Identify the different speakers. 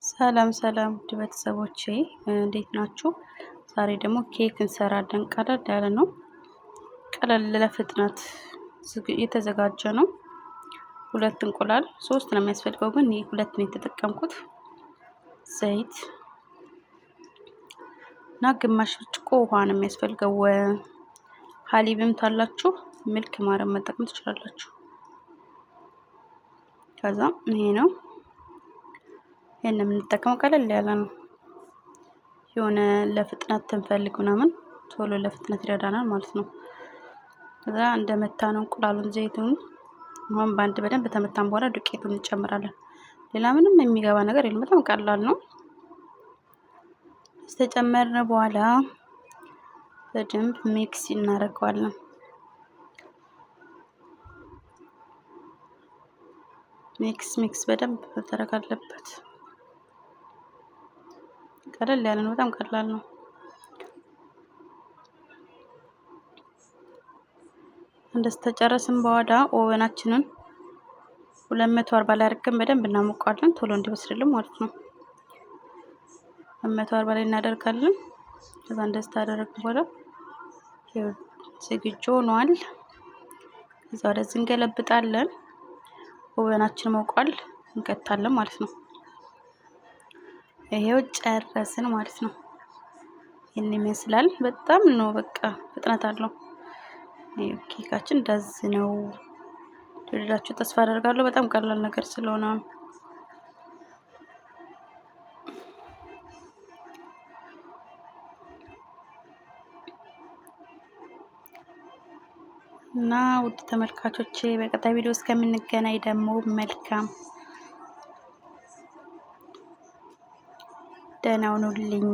Speaker 1: ሰላም ሰላም ውድ ቤተሰቦቼ እንዴት ናችሁ? ዛሬ ደግሞ ኬክ እንሰራለን። ቀለል ያለ ነው። ቀለል ለፍጥነት የተዘጋጀ ነው። 2 እንቁላል 3 ነው የሚያስፈልገው፣ ግን እኔ 2 ነው የተጠቀምኩት። ዘይት እና ግማሽ ብርጭቆ ውሃ ነው የሚያስፈልገው። ሀሊብም ታላችሁ ሚልክ ማረም መጠቀም ትችላላችሁ። ከዛ ይሄ ነው የምንጠቀመው። ቀለል ያለ ነው። የሆነ ለፍጥነት ትንፈልግ ምናምን ቶሎ ለፍጥነት ይረዳናል ማለት ነው። ከዛ እንደመታነው እንቁላሉን ዘይቱን አሁን በአንድ በደንብ ተመታን በኋላ ዱቄቱን እንጨምራለን። ሌላ ምንም የሚገባ ነገር የለም። በጣም ቀላል ነው። ተጨመርን በኋላ በደንብ ሚክስ እናደርገዋለን። ሚክስ በደንብ መደረግ አለበት። ቀለል ያለ ነው። በጣም ቀላል ነው። እንደስተጨረስን በኋላ ኦቨናችንን 240 ላይ አድርገን በደንብ እናሞቀዋለን፣ ቶሎ እንዲበስልልን ማለት ነው። 240 ላይ እናደርጋለን። ከዛ እንደዚህ ታደርግን በኋላ ዝግጁ ሆኗል። ከዛ ወደዚህ እንገለብጣለን። ኦቨናችን ሞቋል፣ እንከታለን ማለት ነው። ይሄው ጨረስን ማለት ነው። ይሄን ይመስላል። በጣም ነው በቃ ፍጥነት አለው። ኬካችን እንደዚህ ነው። ወደዳችሁ ተስፋ አደርጋለሁ። በጣም ቀላል ነገር ስለሆነ እና ውድ ተመልካቾቼ በቀጣይ ቪዲዮ እስከምንገናኝ ደግሞ መልካም ደህና ሁኑልኝ።